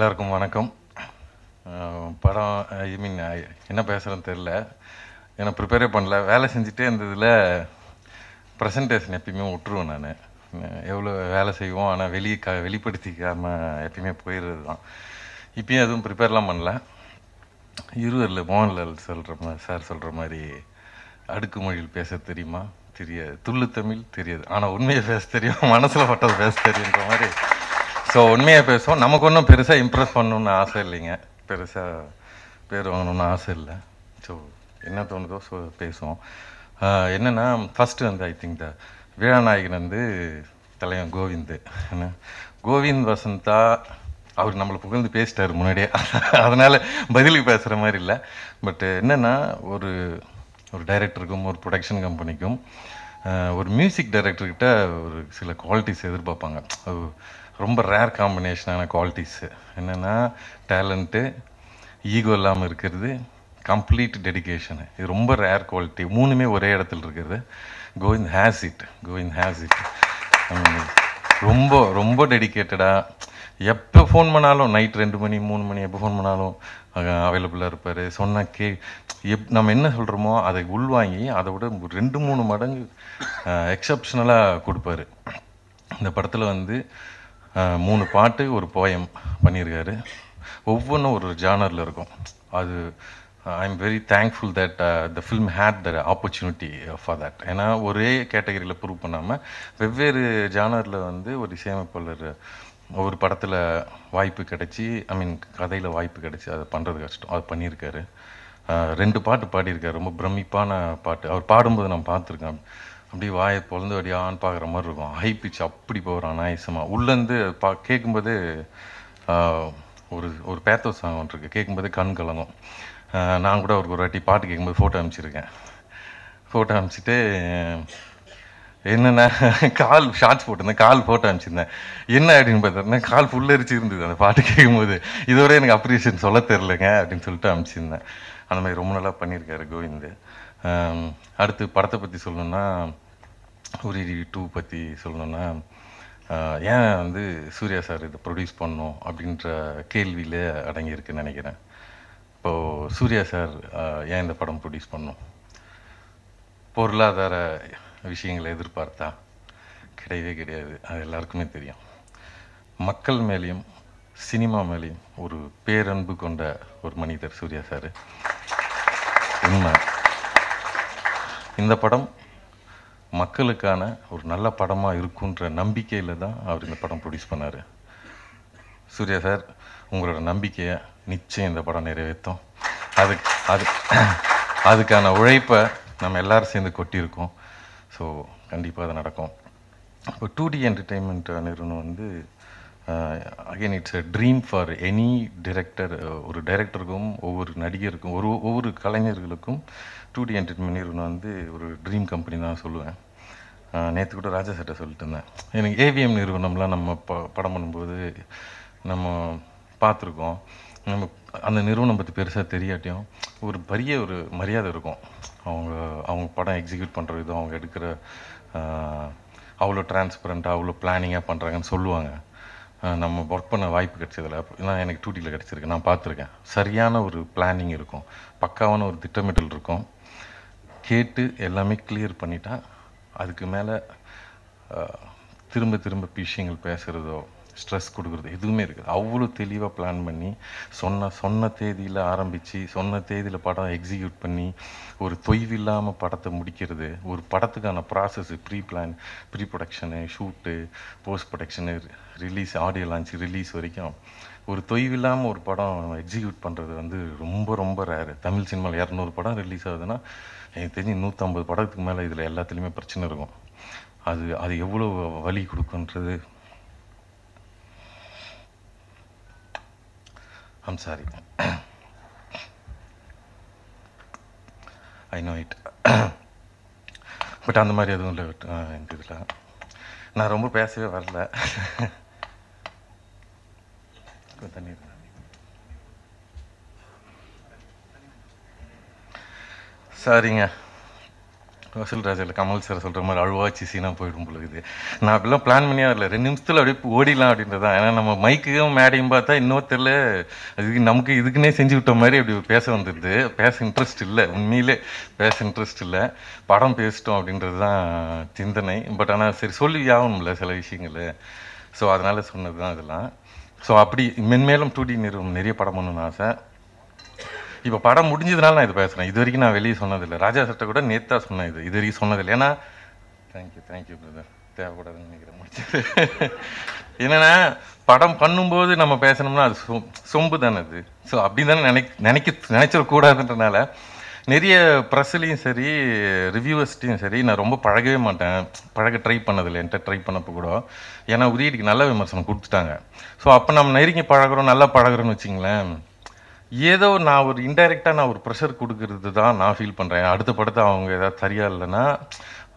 எல்லாருக்கும் வணக்கம். படம் ஐ மீன் என்ன பேசுகிறேன்னு தெரில, ஏன்னா ப்ரிப்பேரே பண்ணல. வேலை செஞ்சுட்டே இருந்ததில் ப்ரெசன்டேஷன் எப்பயுமே விட்டுருவேன் நான். எவ்வளோ வேலை செய்வோம், ஆனால் வெளிப்படுத்திக்காமல் எப்பயுமே போயிடுறது தான். இப்பயும் எதுவும் ப்ரிப்பேர்லாம் பண்ணல. இருவரில் மோகன்லால் சார் சொல்கிற மாதிரி அடுக்குமொழியில் பேச தெரியுமா, தெரியாது. துள்ளு தமிழ் தெரியாது, ஆனால் உண்மையை பேச தெரியும், மனசில் பட்டது பேச தெரியுன்ற மாதிரி. ஸோ உண்மையாக பேசுவோம். நமக்கு ஒன்றும் பெருசாக இம்ப்ரெஸ் பண்ணணுன்னு ஆசை இல்லைங்க, பெருசாக பேர் வாங்கணுன்னு ஆசை இல்லை. ஸோ என்ன தோணுதோ பேசுவோம். என்னென்னா ஃபஸ்ட்டு வந்து ஐ திங்க் விழாநாயகன் வந்து தலைவன் கோவிந்த். என்ன கோவிந்த் வசந்தா அவர் நம்மளை புகழ்ந்து பேசிட்டார் முன்னாடியே, அதனால் பதிலுக்கு பேசுகிற மாதிரி இல்லை. பட் என்னென்னா ஒரு டைரக்டருக்கும் ஒரு ப்ரொடக்ஷன் கம்பெனிக்கும் ஒரு மியூசிக் டைரக்டர்கிட்ட ஒரு சில குவாலிட்டிஸ் எதிர்பார்ப்பாங்க. ரொம்ப ரேர் காம்பினேஷனான குவாலிட்டிஸு. என்னென்னா டேலண்ட்டு, ஈகோ இல்லாமல் இருக்கிறது, கம்ப்ளீட் டெடிக்கேஷனு. இது ரொம்ப ரேர் குவாலிட்டி. மூணுமே ஒரே இடத்துல இருக்கிறது. Kovind has it. ரொம்ப ரொம்ப டெடிக்கேட்டடாக எப்போ ஃபோன் பண்ணாலும், நைட் 2 மணி 3 மணி எப்போ ஃபோன் பண்ணாலும் அவைலபிளாக இருப்பார். சொன்ன நம்ம என்ன சொல்கிறோமோ அதை உள்வாங்கி அதை விட 2-3 மடங்கு எக்ஸப்ஷனலாக கொடுப்பாரு. இந்த படத்தில் வந்து 3 பாட்டு, ஒரு போயம் பண்ணியிருக்காரு. ஒவ்வொன்றும் ஒரு ஜானரில் இருக்கும். அது I am very thankful that the film had the opportunity for that. ஏன்னா ஒரே கேட்டகரியில் ப்ரூவ் பண்ணாமல் வெவ்வேறு ஜானரில் வந்து ஒரு இசையமைப்பாளர் ஒரு படத்தில் வாய்ப்பு கிடச்சி, ஐ மீன் கதையில் வாய்ப்பு கிடச்சி அதை பண்ணுறது கஷ்டம். அது பண்ணியிருக்காரு. 2 பாட்டு பாடியிருக்காரு. ரொம்ப பிரமிப்பான பாட்டு. அவர் பாடும்போது நான் பார்த்துருக்கேன். அப்படியே வாயை பொழந்து வடியான்னு பார்க்குற மாதிரி இருக்கும். ஹை பிச் அப்படி போகிறான் நாயசமாக. உள்ளேருந்து கேட்கும்போது ஒரு பேத்தோ சாங் ஒன்று இருக்குது, கேட்கும்போது கண் கலங்கும். நான் கூட அவருக்கு ஒரு வாட்டி பாட்டு கேட்கும்போது ஃபோட்டோ அனுப்பிச்சிருக்கேன். ஃபோட்டோ அனுப்பிச்சிட்டு என்னென்ன கால் ஷார்ட்ஸ் போட்டிருந்தேன், கால் ஃபோட்டோ அனுப்பிச்சிருந்தேன். என்ன அப்படின்னு பார்த்தோன்னா கால் ஃபுல்லரிச்சு இருந்தது அந்த பாட்டு கேட்கும்போது. இதோட எனக்கு அப்ரிஷியேஷன் சொல்ல தெரிலங்க அப்படின்னு சொல்லிட்டு அனுப்பிச்சிருந்தேன். அந்த மாதிரி ரொம்ப நல்லா பண்ணியிருக்காரு கோவிந்த். அடுத்து படத்தை பற்றி சொல்லணுன்னா, உரிடி 2 பற்றி சொல்லணுன்னா, ஏன் வந்து சூர்யா சார் இதை ப்ரொடியூஸ் பண்ணணும் அப்படின்ற கேள்வியில் அடங்கியிருக்குன்னு நினைக்கிறேன். இப்போது சூர்யா சார் ஏன் இந்த படம் ப்ரொடியூஸ் பண்ணணும்? பொருளாதார விஷயங்களை எதிர்பார்த்தா? கிடையவே கிடையாது. அது எல்லாருக்குமே தெரியும். மக்கள் மேலேயும் சினிமா மேலேயும் ஒரு பேரன்பு கொண்ட ஒரு மனிதர் சூர்யா சார். உண்மை. இந்த படம் மக்களுக்கான ஒரு நல்ல படமாக இருக்குன்ற நம்பிக்கையில் தான் அவர் இந்த படம் ப்ரொடியூஸ் பண்ணார். சூர்யா சார், உங்களோட நம்பிக்கையை நிச்சயம் இந்த படம் நிறைவேற்றும். அதுக்கான உழைப்பை நம்ம எல்லோரும் சேர்ந்து கொட்டியிருக்கோம். ஸோ கண்டிப்பாக அது நடக்கும். இப்போ 2D என்டர்டெயின்மெண்ட் நிறுவனம் வந்து again it's a dream for any director. ஒரு டைரக்டருக்கும் ஒவ்வொரு நடிகருக்கும் ஒவ்வொரு கலைஞர்களுக்கும் 2D என்டர்டெயின்மெண்ட் நிறுவனம் வந்து ஒரு ட்ரீம் கம்பெனி தான் சொல்லுவேன். நேற்று கூட ராஜா சார்ட்ட சொல்லிட்டு இருந்தேன். எனக்கு ஏவிஎம் நிறுவனம்லாம் நம்ம படம் பண்ணும்போது நம்ம பார்த்துருக்கோம். நம்ம அந்த நிறுவனம் பற்றி பெருசாக தெரியாட்டியும் ஒரு பெரிய ஒரு மரியாதை இருக்கும். அவங்க படம் எக்ஸிக்யூட் பண்ணுற விதம், அவங்க எடுக்கிற அவ்வளோ டிரான்ஸ்பரண்ட்டாக அவ்வளோ பிளானிங்காக பண்ணுறாங்கன்னு சொல்லுவாங்க. நம்ம ஒர்க் பண்ண வாய்ப்பு கிடைச்சதில்ல. நான் எனக்கு 2Dயில் கிடச்சிருக்கு, நான் பார்த்துருக்கேன். சரியான ஒரு பிளானிங் இருக்கும், பக்காவான ஒரு திட்டமிட்டல் இருக்கும். கேட்டு எல்லாமே கிளியர் பண்ணிட்டா அதுக்கு மேலே திரும்ப திரும்ப விஷயங்கள் பேசுகிறதோ ஸ்ட்ரெஸ் கொடுக்குறது எதுவுமே இருக்குது. அவ்வளோ தெளிவாக பிளான் பண்ணி சொன்ன தேதியில் ஆரம்பித்து சொன்ன தேதியில் படம் எக்ஸிக்யூட் பண்ணி ஒரு தொய்வில்லாமல் படத்தை முடிக்கிறது. ஒரு படத்துக்கான process, pre production, shoot, post production, release, audio launch, release வரைக்கும் ஒரு தொய்வில்லாமல் ஒரு படம் எக்ஸிக்யூட் பண்ணுறது வந்து ரொம்ப ரொம்ப ரேரு. தமிழ் சினிமாவில் 200 படம் ரிலீஸ் ஆகுதுன்னா எனக்கு தெரிஞ்சு 150 படத்துக்கு மேலே இதில் எல்லாத்துலேயுமே பிரச்சனை இருக்கும். அது எவ்வளோ வலி கொடுக்குன்றது. I'm sorry, I know it. But அந்த மாதிரி எதுவும் இல்லை எனக்கு இதில். நான் ரொம்ப பேசவே வரல. தண்ணி சாரிங்க. வசூல் ராஜாவில் கமல் சார் சொல்கிற மாதிரி அழுவாச்சி சீனாக போயிடும் பொழுது நான் அப்படிலாம் பிளான் பண்ணியே வரல 2 நிமிஷத்தில் அப்படியே ஓடிடலாம் அப்படின்றது தான். ஏன்னா நம்ம மைக்கும் மேடையும் பார்த்தா இன்னும் தெரியல அதுக்கு நமக்கு இதுக்குன்னே செஞ்சு விட்ட மாதிரி அப்படி பேச வந்துடுது. பேச இன்ட்ரெஸ்ட் இல்லை, உண்மையிலே பேச இன்ட்ரெஸ்ட் இல்லை, படம் பேசிட்டோம் அப்படின்றது தான் சிந்தனை. பட் ஆனால் சரி சொல்லி ஆகணும்ல சில விஷயங்கள். ஸோ அதனால் சொன்னது தான் இதெல்லாம். ஸோ அப்படி மென்மேலும் 2D நிறுவனம் நிறைய படம் பண்ணணும்னு ஆசை. இப்போ படம் முடிஞ்சதுனால நான் இது பேசுகிறேன். இது வரைக்கும் நான் வெளியே சொன்னதில்லை. ராஜா சட்டை கூட நேத்தா சொன்னேன், இது வரைக்கும் சொன்னதில்லை. ஏன்னா தேங்க்யூ பிரதர், தேவைப்படாதுன்னு நினைக்கிறேன். முடிச்சது என்னென்னா படம் பண்ணும்போது நம்ம பேசணும்னா அது சொம்பு தானே அது. ஸோ அப்படி தானே நினைச்சிடக்கூடாதுன்றனால நிறைய ப்ரெஸ்லையும் சரி ரிவ்யூவர்ஸ்ட்டையும் சரி நான் ரொம்ப பழகவே மாட்டேன். ட்ரை பண்ணதில்லை, என்கிட்ட ட்ரை பண்ணப்போ கூட. ஏன்னா உரியடிக்கு நல்ல விமர்சனம் கொடுத்துட்டாங்க. ஸோ அப்போ நம்ம நெருங்கி பழகிறோம், நல்லா பழகிறோன்னு வச்சிங்களேன், ஏதோ நான் ஒரு இன்டைரக்டாக நான் ஒரு ப்ரெஷர் கொடுக்கறது தான் நான் ஃபீல் பண்ணுறேன். அடுத்த படத்தை அவங்க ஏதாவது சரியா இல்லைன்னா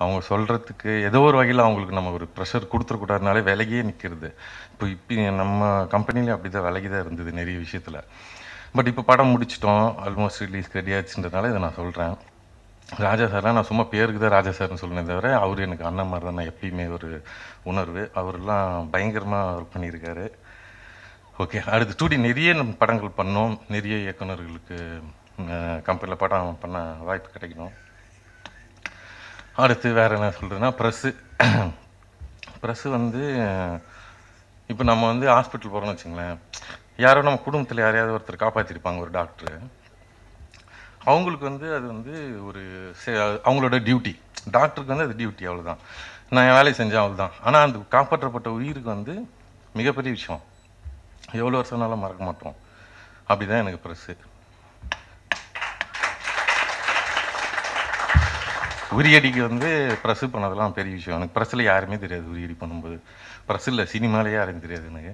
அவங்க சொல்கிறதுக்கு ஏதோ ஒரு வகையில் அவங்களுக்கு நம்ம ஒரு ப்ரெஷர் கொடுத்துடக்கூடாதுனாலே விலகியே நிற்கிறது. இப்போ நம்ம கம்பெனிலே அப்படி தான் விலகி தான் இருந்தது நிறைய விஷயத்தில். பட் இப்போ படம் முடிச்சிட்டோம், ஆல்மோஸ்ட் ரிலீஸ் ரெடி ஆச்சுன்றதுனால இதை நான் சொல்கிறேன். ராஜா சார்லாம் நான் சும்மா பேருக்கு தான் ராஜா சார்னு சொல்லுனே தவிர அவர் எனக்கு அண்ணன் மாதிரி தான். நான் எப்பயுமே ஒரு உணர்வு. அவரெல்லாம் பயங்கரமாக ஒர்க் பண்ணியிருக்காரு. ஓகே, அடுத்து 2D நிறைய நம்ம படங்கள் பண்ணோம். நிறைய இயக்குநர்களுக்கு கம்பெனியில் படம் பண்ண வாய்ப்பு கிடைக்கணும். அடுத்து வேறு என்ன சொல்கிறதுன்னா ப்ரெஸ்ஸு வந்து இப்போ நம்ம வந்து ஹாஸ்பிட்டல் போகிறோம்னு வச்சுங்களேன், யாரோ நம்ம குடும்பத்தில் யாரையாவது ஒருத்தர் காப்பாற்றிருப்பாங்க, ஒரு டாக்டரு. அவங்களுக்கு வந்து அது வந்து ஒரு அவங்களோட டியூட்டி. டாக்டருக்கு வந்து அது டியூட்டி, அவ்வளோதான். நான் என் வேலையை செஞ்சேன், அவ்வளோதான். ஆனால் அந்த காப்பாற்றப்பட்ட உயிருக்கு வந்து மிகப்பெரிய விஷயம். எவ்வளோ வருஷம்னாலும் மறக்க மாட்டோம். அப்படி தான் எனக்கு ப்ரெஸ்ஸு. உரியடிக்கு வந்து ப்ரெஸ்ஸு பண்ணதெல்லாம் பெரிய விஷயம். எனக்கு ப்ரெஸ்ஸில் யாருமே தெரியாது. உரியடி பண்ணும்போது ப்ரெஸ்ஸில் சினிமாலேயே யாரும் தெரியாது எனக்கு.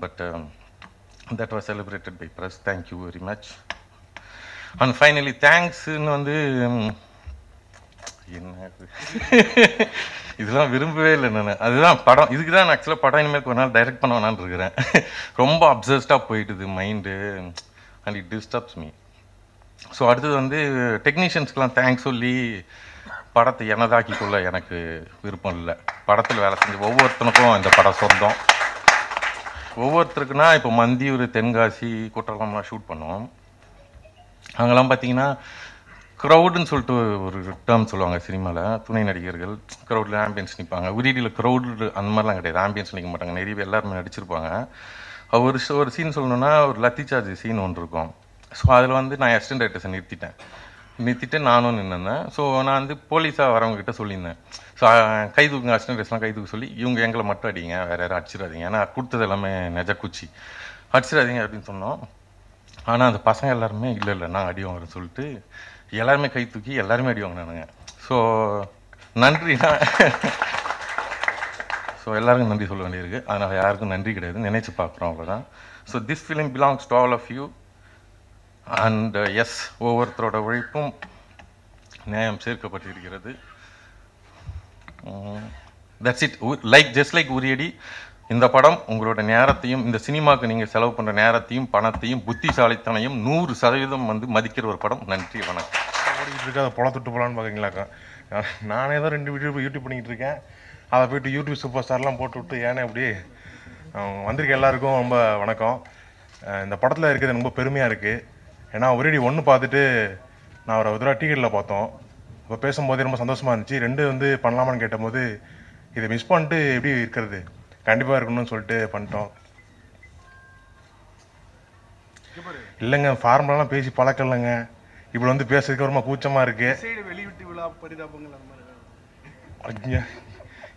But that was celebrated by press. Thank you very much. And finally தேங்க்ஸுன்னு வந்து என்ன இதெல்லாம் விரும்பவே இல்லை நான். அதுதான் படம், இதுக்கு தான் நான் ஆக்சுவலாக படம் இனிமேல் ஒரு நாள் டைரக்ட் பண்ண வேணான்னு இருக்கிறேன். ரொம்ப அப்சஸ்டாக போயிட்டுது mind and it disturbs me. So அடுத்தது வந்து டெக்னீஷியன்ஸ்க்கெலாம் தேங்க்ஸ் சொல்லி படத்தை எனதாக்கிக்கொள்ள எனக்கு விருப்பம் இல்லை. படத்தில் வேலை செஞ்ச ஒவ்வொருத்தனுக்கும் இந்த படம் சொந்தம். ஒவ்வொருத்தருக்குன்னா இப்போ மந்தியூர், தென்காசி, குற்றாலம்லாம் ஷூட் பண்ணுவோம். அங்கெல்லாம் பார்த்தீங்கன்னா க்ரௌடுன்னு சொல்லிட்டு ஒரு டேர்ம் சொல்லுவாங்க சினிமாவில். துணை நடிகர்கள் க்ரௌடில் ஆம்பியன்ஸ் நிற்பாங்க. உரியடியில் க்ரௌடு அந்த மாதிரிலாம் கிடையாது, ஆம்பியன்ஸ் நிற்க மாட்டாங்க. நிறைய பேர் எல்லாருமே நடிச்சிருப்பாங்க. ஒரு சீன் சொல்லணுன்னா ஒரு லத்தி சார்ஜ் சீன் ஒன்று இருக்கும். ஸோ அதில் வந்து நான் அசிஸ்டன்ட் டைரக்டர்ஸை நிறுத்திட்டு நானும் நின்றுந்தேன். ஸோ நான் வந்து போலீஸாக வரவங்ககிட்ட சொல்லியிருந்தேன், ஸோ கை தூக்குங்க, அசிஸ்டன்ட் டைரக்டர்ஸ்லாம் கை தூக்க சொல்லி, இவங்க எங்களை மட்டும் அடிங்க, வேறு யாரும் அடிச்சிடாதீங்க, ஏன்னா கொடுத்தது எல்லாமே நெஜ குச்சி, அடிச்சிடாதீங்க அப்படின்னு சொன்னோம். ஆனால் அந்த பசங்க எல்லாருமே இல்லை நான் அடி வாங்குறேன்னு சொல்லிட்டு எல்லாருமே கை தூக்கி எல்லாருமே அடி வாங்கினானுங்க. ஸோ நன்றினா ஸோ எல்லாருக்கும் நன்றி சொல்ல வேண்டியிருக்கு. அதனால் யாருக்கும் நன்றி கிடையாது, நினைச்சு பார்க்குறோம், அவ்வளோதான். So this film belongs to all of you. And yes, ஒவ்வொருத்தரோட உழைப்பும் நியாயம் சேர்க்கப்பட்டிருக்கிறது. That's it. Just like Uriyadi, இந்த படம் உங்களோட நேரத்தையும், இந்த சினிமாவுக்கு நீங்கள் செலவு பண்ணுற நேரத்தையும் பணத்தையும் புத்திசாலித்தனையும் 100% வந்து மதிக்கிற ஒரு படம். நன்றி, வணக்கம். ஓடிக்கிட்டு இருக்கேன், அதை பொழை தொட்டு போகலான்னு பார்க்குறீங்களாக்கா. நானே தான் 2 வீடியோ யூடியூப் பண்ணிக்கிட்டு இருக்கேன். அதை போய்ட்டு யூடியூப் சூப்பர் ஸ்டார்லாம் போட்டு விட்டு ஏன்னா இப்படி வந்திருக்க எல்லாருக்கும் ரொம்ப வணக்கம். இந்த படத்தில் இருக்கிறது ரொம்ப பெருமையாக இருக்குது. ஏன்னா ஒரேடி 1 பார்த்துட்டு நான் ஒரு தடவை டிக்கெட்டில் பார்த்தோம். அப்போ பேசும்போதே ரொம்ப சந்தோஷமாக இருந்துச்சு. 2 வந்து பண்ணலாமான்னு கேட்டபோது இதை மிஸ் பண்ணிட்டு எப்படி இருக்கிறது, கண்டிப்பாக இருக்கணும்னு சொல்லிட்டு பண்ணிட்டோம். இல்லைங்க, ஃபார்மலாலாம் பேசி பழக்கம் இல்லைங்க. இப்படி வந்து பேசுறதுக்கு ரொம்ப கூச்சமாக இருக்கு. வெளியிட்டு விழா பரிதாபங்கள்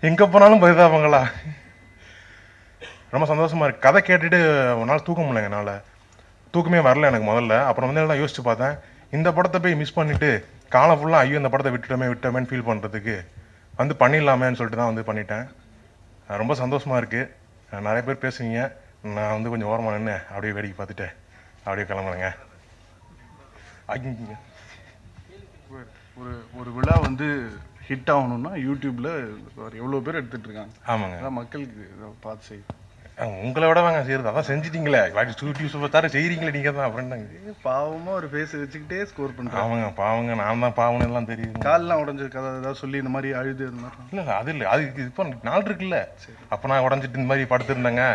எங்கே போனாலும் பரிதாபங்களா? ரொம்ப சந்தோஷமாக இருக்குது. கதை கேட்டுட்டு ஒரு நாள் தூக்க முடியலைங்க. என்னால் தூக்கமே வரல எனக்கு முதல்ல. அப்புறம் வந்து எல்லாம் யோசிச்சு பார்த்தேன், இந்த படத்தை போய் மிஸ் பண்ணிவிட்டு காலம் ஃபுல்லாக ஐயோ இந்த படத்தை விட்டோமேன்னு ஃபீல் பண்ணுறதுக்கு வந்து பண்ணிடலாமேன்னு சொல்லிட்டு தான் வந்து பண்ணிட்டேன். ரொம்ப சந்தோஷமாக இருக்குது. நிறைய பேர் பேசுவீங்க, நான் வந்து கொஞ்சம் ஓரமாக நின்று அப்படியே வேடிக்கை பார்த்துட்டு அப்படியே கிளம்புறேங்க. ஒரு விழா வந்து ஹிட் ஆகணும்னா யூடியூப்ல எவ்வளோ பேர் எடுத்துட்டு இருக்காங்க. ஆமாங்க, அதான் மக்களுக்கு பார்த்து செய்யும். உங்களை விட வாங்க செய்யறது அதான் செஞ்சிட்டீங்களே யூடியூப் சூப்பர் ஸ்டார் செய்யறீங்களே நீங்க தான் அப்புறம் பாவமா ஒரு ஃபேஸ் வச்சுக்கிட்டே ஸ்கோர் பண்றாங்க. அவங்க பாவங்க நான் தான் பாவம் எல்லாம் தெரியுது. கால்லாம் உடஞ்ச கதை ஏதாவது சொல்லி இந்த மாதிரி அழுது இந்த மாதிரி. இல்லை அது இல்லை, அது இப்போ நாள் இருக்குல்ல. அப்போ நான் உடஞ்சிட்டு இந்த மாதிரி படுத்திருந்தேங்க,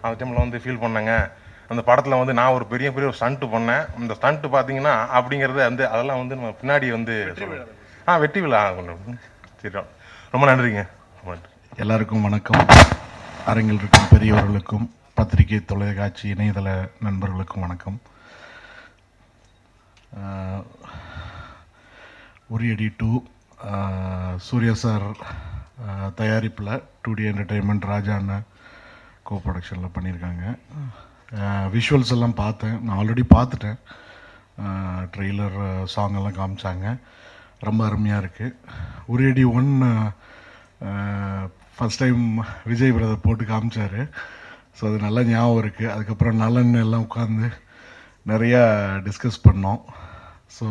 அந்த டைமில் வந்து ஃபீல் பண்ணேங்க. அந்த படத்தில் வந்து நான் ஒரு பெரிய பெரிய ஸ்டண்ட்டு பண்ணேன். அந்த ஸ்டண்ட்டு பார்த்தீங்கன்னா அப்படிங்கிறது வந்து அதெல்லாம் வந்து நம்ம பின்னாடி வந்து வெற்றி விழா சரி. ரொம்ப நன்றிங்க. ரொம்ப நன்றி. எல்லாருக்கும் வணக்கம். அரங்கில் இருக்கும் பெரியவர்களுக்கும் பத்திரிகை தொலைக்காட்சி இணையதள நண்பர்களுக்கும் வணக்கம். உரியடி 2 சூர்யா சார் தயாரிப்பில் 2D என்டர்டெயின்மெண்ட் ராஜா அண்ணன் கோ ப்ரொடக்ஷனில் பண்ணியிருக்காங்க. விஷுவல்ஸ் எல்லாம் பார்த்தேன், நான் ஆல்ரெடி பார்த்துட்டேன். ட்ரெய்லர் சாங் எல்லாம் காமிச்சாங்க, ரொம்ப அருமையாக இருக்குது. உரியடி 1 ஃபஸ்ட் டைம் விஜய் பிரதர் போட்டு காமிச்சார். ஸோ அது நல்லா ஞாபகம் இருக்குது. அதுக்கப்புறம் நல்லெண்ணெய் எல்லாம் உட்காந்து நிறையா டிஸ்கஸ் பண்ணோம். ஸோ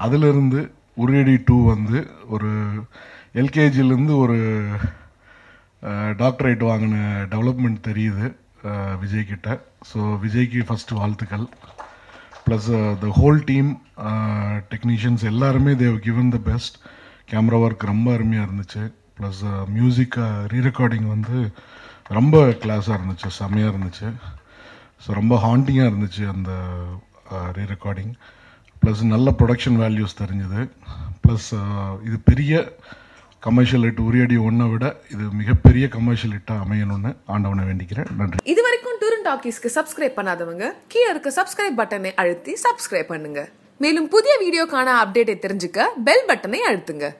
அதிலிருந்து உரியடி 2 வந்து ஒரு எல்கேஜிலேருந்து ஒரு டாக்டரேட் வாங்கின டெவலப்மெண்ட் தெரியுது விஜய்கிட்ட. ஸோ விஜய்க்கு ஃபஸ்ட்டு வாழ்த்துக்கள். Plus the whole team technicians எல்லாருமே they've given the best. Camera work ரொம்ப அருமையாக இருந்துச்சு. ப்ளஸ் மியூசிக் ரீரெக்கார்டிங் வந்து ரொம்ப கிளாஸாக இருந்துச்சு, செம்மையாக இருந்துச்சு. ஸோ ரொம்ப ஹாண்டிங்காக இருந்துச்சு அந்த ரீரெக்கார்டிங். ப்ளஸ் நல்ல ப்ரொடக்ஷன் வேல்யூஸ் தெரிஞ்சுது. ப்ளஸ் இது பெரிய கமர்ஷியல் ஹிட், உரியடி 1 விட இது மிகப்பெரிய கமர்ஷியல் ஹிட்டாக அமையணும்னு ஆண்டவனை வேண்டிக்கிறேன். நன்றி. இது வரைக்கும் டூர் அண்ட் டாக்கீஸ்க்கு சப்ஸ்கிரைப் பண்ணாதவங்க கீழே இருக்க சப்ஸ்கிரைப் பட்டனை அழுத்தி சப்ஸ்கிரைப் பண்ணுங்க. மேலும் புதிய வீடியோக்கான அப்டேட்டை தெரிஞ்சுக்க பெல் பட்டனை அழுத்துங்க.